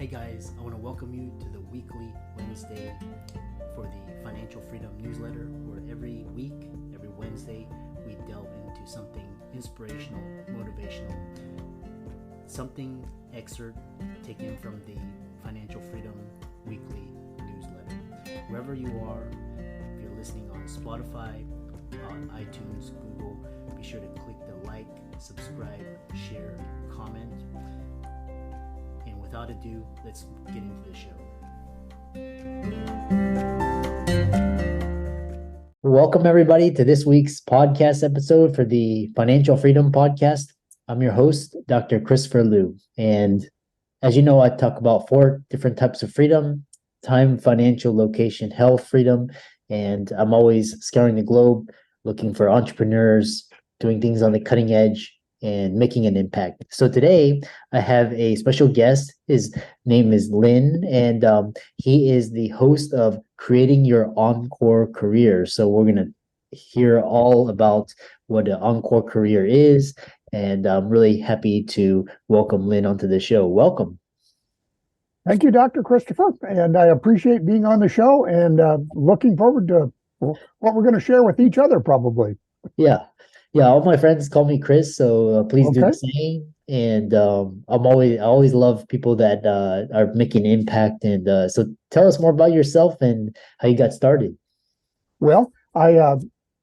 Hey guys, I want to welcome you to the weekly Wednesday for the Financial Freedom newsletter, where every week, every Wednesday, we delve into something inspirational, motivational, something excerpt taken from the Financial Freedom weekly newsletter. Wherever you are, if you're listening on Spotify, on iTunes, Google, be sure to click the like, subscribe, share, comment. And without ado, let's get into the show. Welcome everybody to this week's podcast episode for the Financial Freedom Podcast. I'm your host, Dr. Christopher Liu. And as you know, I talk about 4 different types of freedom: time, financial, location, health freedom. And I'm always scouring the globe, looking for entrepreneurs, doing things on the cutting edge, and making an impact. So today I have a special guest. His name is Lynn, and he is the host of Creating Your Encore Career. So we're going to hear all about what an Encore career is, and I'm really happy to welcome Lynn onto the show. Welcome. Thank you, Dr. Christopher, and I appreciate being on the show and looking forward to what we're going to share with each other probably. Yeah, all my friends call me Chris, so please do the same. And I always love people that are making an impact. And so tell us more about yourself and how you got started. Well, I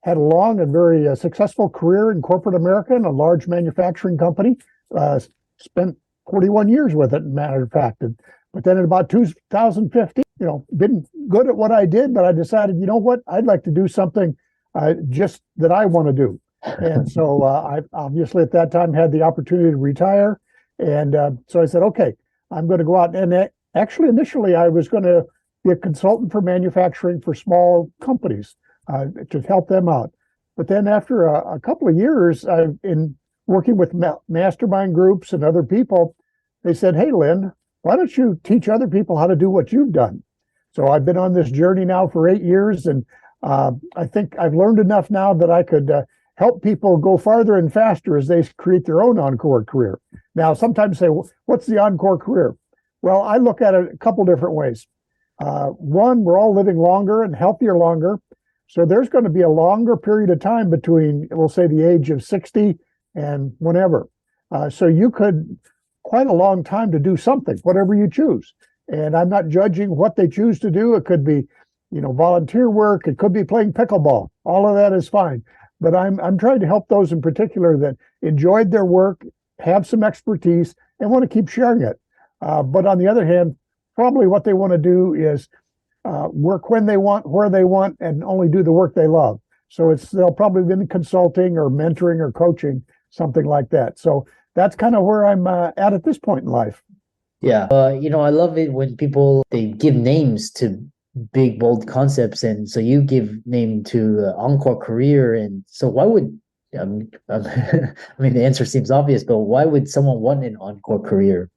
had a long and very successful career in corporate America in a large manufacturing company. Spent 41 years with it, matter of fact. But then in about 2015, been good at what I did, but I decided, you know what, I'd like to do something just that I want to do. And so I obviously at that time had the opportunity to retire. And so I said, okay, I'm going to go out. And actually, initially, I was going to be a consultant for manufacturing for small companies to help them out. But then after a couple of years, in working with mastermind groups and other people, they said, hey, Lynn, why don't you teach other people how to do what you've done? So I've been on this journey now for 8 years. And I think I've learned enough now that I could help people go farther and faster as they create their own Encore career. Now, sometimes say, what's the Encore career? Well, I look at it a couple different ways. One, we're all living longer and healthier longer. So there's going to be a longer period of time between, we'll say, the age of 60 and whenever. So you could, quite a long time to do something, whatever you choose. And I'm not judging what they choose to do. It could be, volunteer work. It could be playing pickleball. All of that is fine. But I'm trying to help those in particular that enjoyed their work, have some expertise, and want to keep sharing it. But on the other hand, probably what they want to do is work when they want, where they want, and only do the work they love. So they'll probably be in consulting or mentoring or coaching, something like that. So that's kind of where I'm at this point in life. Yeah. I love it when they give names to big, bold concepts. And so you give name to Encore career. And so why would, I mean, the answer seems obvious, but why would someone want an Encore career?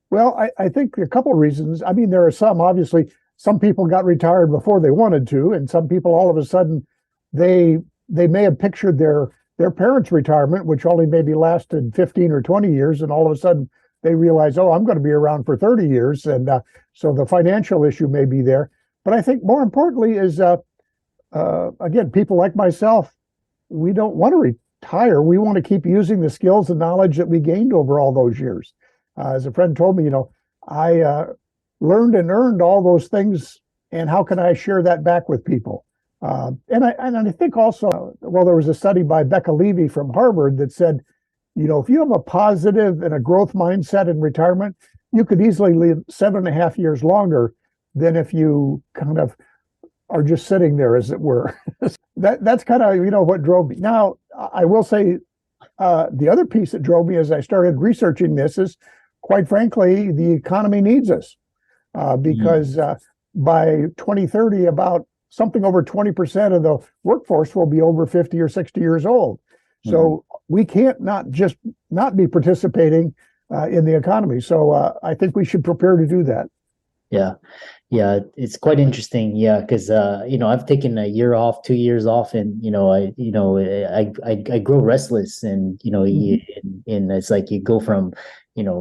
Well, I think a couple of reasons. I mean, there are obviously, some people got retired before they wanted to, and some people all of a sudden, they may have pictured their parents' retirement, which only maybe lasted 15 or 20 years, and all of a sudden they realize, oh, I'm going to be around for 30 years. And so the financial issue may be there. But I think more importantly is, again, people like myself, we don't want to retire. We want to keep using the skills and knowledge that we gained over all those years. As a friend told me, I learned and earned all those things, and how can I share that back with people? And I think also, there was a study by Becca Levy from Harvard that said, if you have a positive and a growth mindset in retirement, you could easily live 7.5 years longer than if you kind of are just sitting there, as it were. That's kind of, what drove me. Now, I will say the other piece that drove me as I started researching this is, quite frankly, the economy needs us because by 2030, about something over 20% of the workforce will be over 50 or 60 years old. So we can't not be participating in the economy. So I think we should prepare to do that. Yeah, it's quite interesting. Yeah, because I've taken a year off, 2 years off, and I grow restless, and and it's like you go from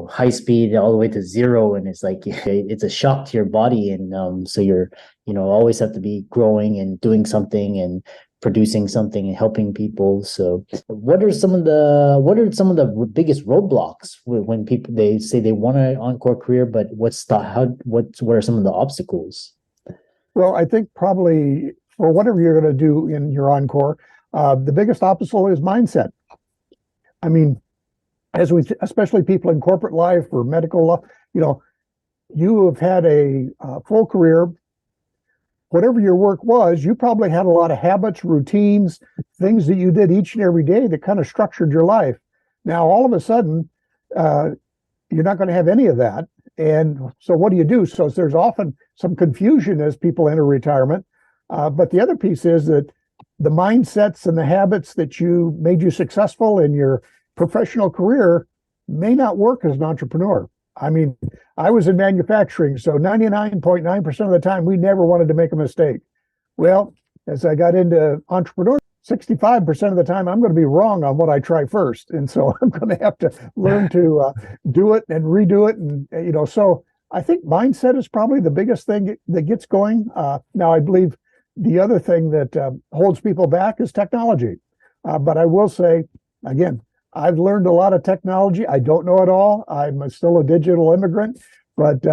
high speed all the way to zero, and it's like it's a shock to your body, and so you're always have to be growing and doing something and producing something and helping people. So what are some of the biggest roadblocks when people they say they want an encore career, but what are some of the obstacles? Well, I think probably for whatever you're going to do in your encore, the biggest obstacle is mindset. I mean, especially people in corporate life or medical life, you have had a full career. Whatever your work was, you probably had a lot of habits, routines, things that you did each and every day that kind of structured your life. Now, all of a sudden, you're not going to have any of that. And so what do you do? So there's often some confusion as people enter retirement. But the other piece is that the mindsets and the habits that made you successful in your professional career may not work as an entrepreneur. I mean, I was in manufacturing, so 99.9% of the time, we never wanted to make a mistake. Well, as I got into entrepreneurship, 65% of the time, I'm going to be wrong on what I try first. And so I'm going to have to learn to do it and redo it. And, so I think mindset is probably the biggest thing that gets going. Now, I believe the other thing that holds people back is technology. But I will say, again, I've learned a lot of technology. I don't know it all. I'm still a digital immigrant, but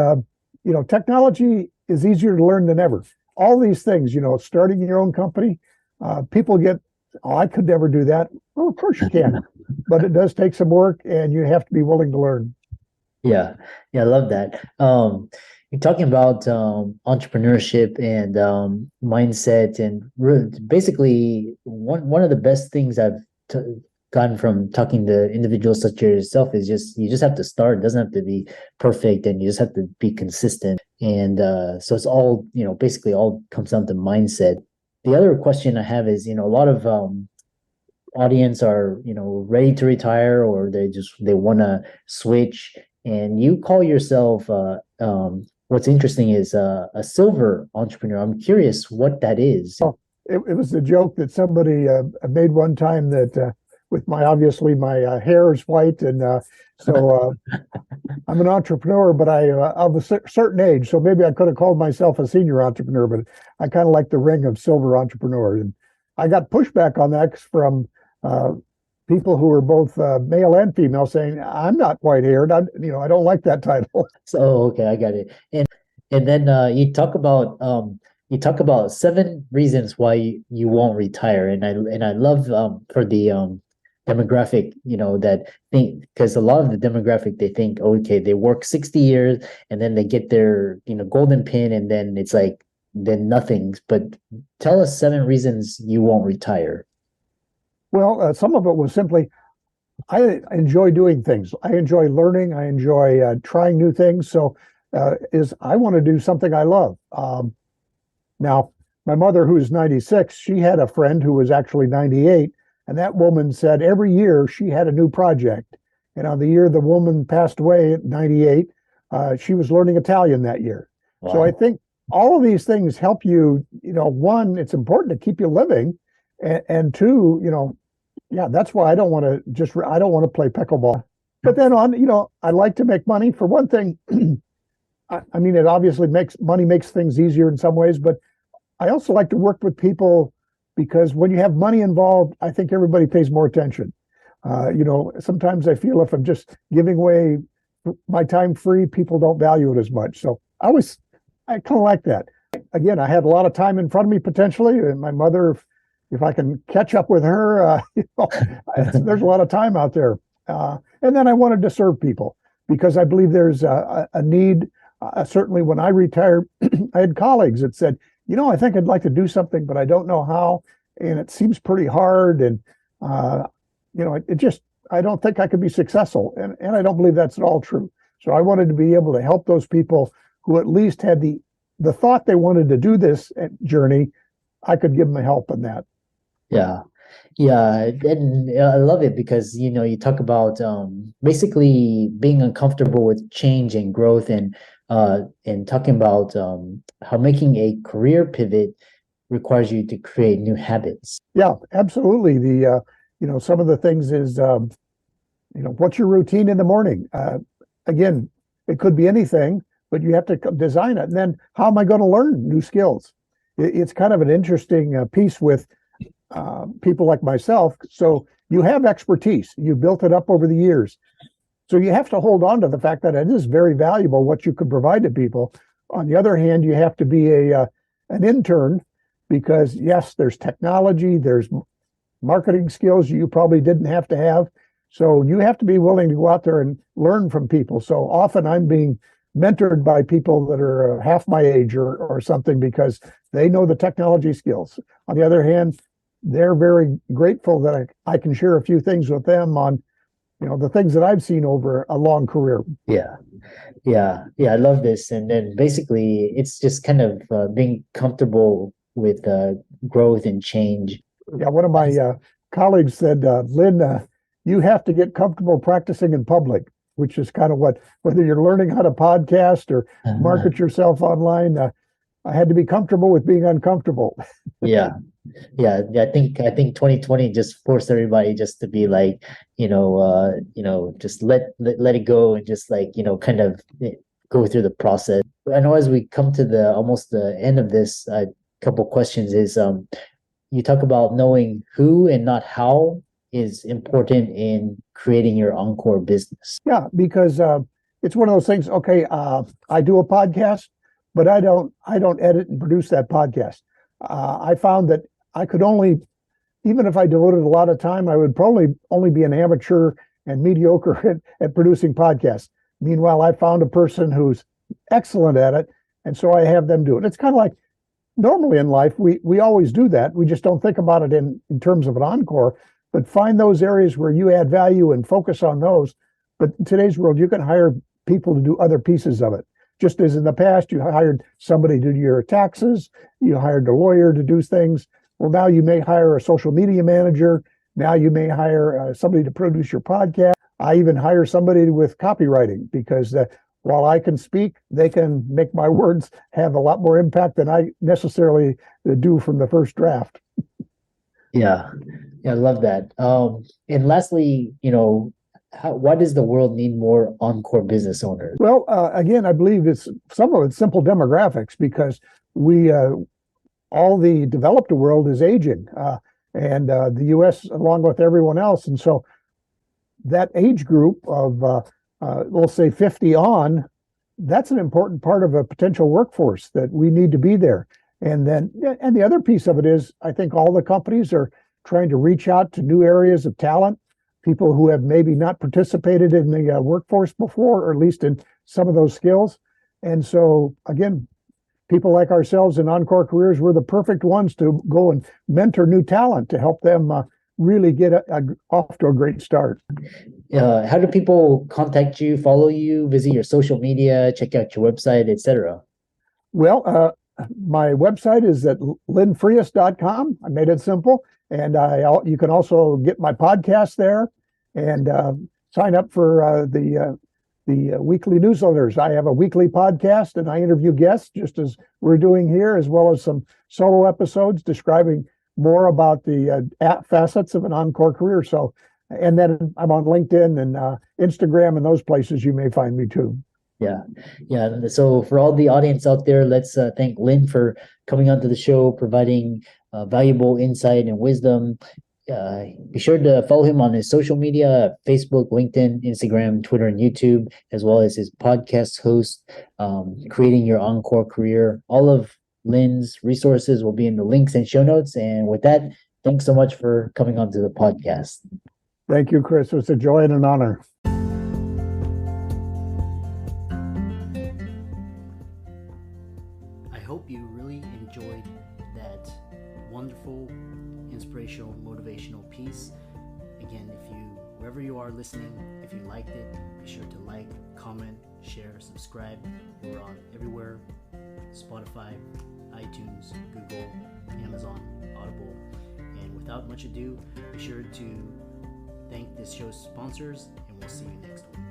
technology is easier to learn than ever. All these things, starting your own company, people get, oh, I could never do that. Well, of course you can, but it does take some work, and you have to be willing to learn. Yeah, I love that. You're talking about entrepreneurship and mindset, and basically one of the best things I've gotten from talking to individuals such as yourself is you just have to start. It doesn't have to be perfect, and you just have to be consistent. And so it's all basically all comes down to mindset. The other question I have is, a lot of audience are ready to retire, or they want to switch, and you call yourself what's interesting is a silver entrepreneur. I'm curious what that is. Oh, it was a joke that somebody made one time that with my hair is white, and so I'm an entrepreneur, but I'm a certain age, so maybe I could have called myself a senior entrepreneur, but I kind of like the ring of silver entrepreneur. And I got pushback on that from people who were both male and female, saying I'm not white-haired. I don't like that title. So okay, I got it. And then you talk about 7 reasons why you won't retire, and I love for the demographic, that think, because a lot of the demographic, they think, okay, they work 60 years and then they get their golden pin, and then it's like then nothing. But tell us 7 reasons you won't retire. Well, some of it was simply I enjoy doing things. I enjoy learning. I enjoy trying new things. So I want to do something I love. Now, my mother, who's 96, she had a friend who was actually 98. And that woman said every year she had a new project. And on the year the woman passed away at 98, she was learning Italian that year. Wow. So I think all of these things help you, one, it's important to keep you living. And two, that's why I don't want to play pickleball. But then I like to make money. For one thing, I mean, it obviously makes things easier in some ways, but I also like to work with people, because when you have money involved, I think everybody pays more attention. Sometimes I feel if I'm just giving away my time free, people don't value it as much. So I kind of like that. Again, I had a lot of time in front of me potentially, and my mother, if I can catch up with her, there's a lot of time out there. And then I wanted to serve people, because I believe there's a need. Certainly when I retired, I had colleagues that said, I think I'd like to do something, but I don't know how, and it seems pretty hard. And, I don't think I could be successful. And I don't believe that's at all true. So I wanted to be able to help those people who at least had the thought they wanted to do this journey. I could give them a help in that. Yeah. And I love it because, you talk about basically being uncomfortable with change and growth, and talking about how making a career pivot requires you to create new habits. Yeah, absolutely. Some of the things is, what's your routine in the morning? again, it could be anything, but you have to design it. And then how am I going to learn new skills? It's kind of an interesting piece with people like myself. So you have expertise, you built it up over the years. So you have to hold on to the fact that it is very valuable what you could provide to people. On the other hand, you have to be an intern because yes, there's technology, there's marketing skills you probably didn't have to have. So you have to be willing to go out there and learn from people. So often I'm being mentored by people that are half my age or something because they know the technology skills. On the other hand, they're very grateful that I can share a few things with them on, the things that I've seen over a long career. Yeah. I love this. And then basically, it's just kind of being comfortable with growth and change. Yeah, one of my colleagues said, Lynn, you have to get comfortable practicing in public, which is kind of whether you're learning how to podcast or market yourself online, I had to be comfortable with being uncomfortable. Yeah. I think 2020 just forced everybody just to be like, just let it go and just like, kind of go through the process. I know as we come to the almost the end of this, couple questions is you talk about knowing who and not how is important in creating your Encore business. Yeah, because it's one of those things. Okay, I do a podcast, but I don't edit and produce that podcast. I found that I could only, even if I devoted a lot of time, I would probably only be an amateur and mediocre at producing podcasts. Meanwhile, I found a person who's excellent at it, and so I have them do it. It's kind of like normally in life, we always do that. We just don't think about it in terms of an encore, but find those areas where you add value and focus on those. But in today's world, you can hire people to do other pieces of it. Just as in the past, you hired somebody to do your taxes, you hired a lawyer to do things. Well, now you may hire a social media manager. Now you may hire somebody to produce your podcast. I even hire somebody with copywriting because while I can speak, they can make my words have a lot more impact than I necessarily do from the first draft. Yeah, I love that. And lastly, why does the world need more Encore business owners? Well, again, I believe some of it's simple demographics because we all the developed world is aging, and the U.S. along with everyone else, and so that age group of we'll say 50 on, that's an important part of a potential workforce that we need to be there. And the other piece of it is, I think all the companies are trying to reach out to new areas of talent, people who have maybe not participated in the workforce before, or at least in some of those skills. And so, again, people like ourselves in Encore Careers, we're the perfect ones to go and mentor new talent to help them really get off to a great start. How do people contact you, follow you, visit your social media, check out your website, etc.? Well, my website is at lynnfriesth.com. I made it simple. And you can also get my podcast there and sign up for the weekly newsletters. I have a weekly podcast and I interview guests just as we're doing here, as well as some solo episodes describing more about the facets of an Encore career. So, and then I'm on LinkedIn and Instagram and those places you may find me too. Yeah. So for all the audience out there, let's thank Lynn for coming onto the show, providing valuable insight and wisdom. Be sure to follow him on his social media, Facebook, LinkedIn, Instagram, Twitter, and YouTube, as well as his podcast host, Creating Your Encore Career. All of Lynn's resources will be in the links and show notes. And with that, thanks so much for coming onto the podcast. Thank you, Chris. It's a joy and an honor. I hope you really enjoyed that wonderful, inspirational, motivational piece. Again, wherever you are listening, if you liked it, be sure to like, comment, share, subscribe. We're on everywhere: Spotify, iTunes, Google, Amazon, Audible. And without much ado, be sure to thank this show's sponsors, and we'll see you next week.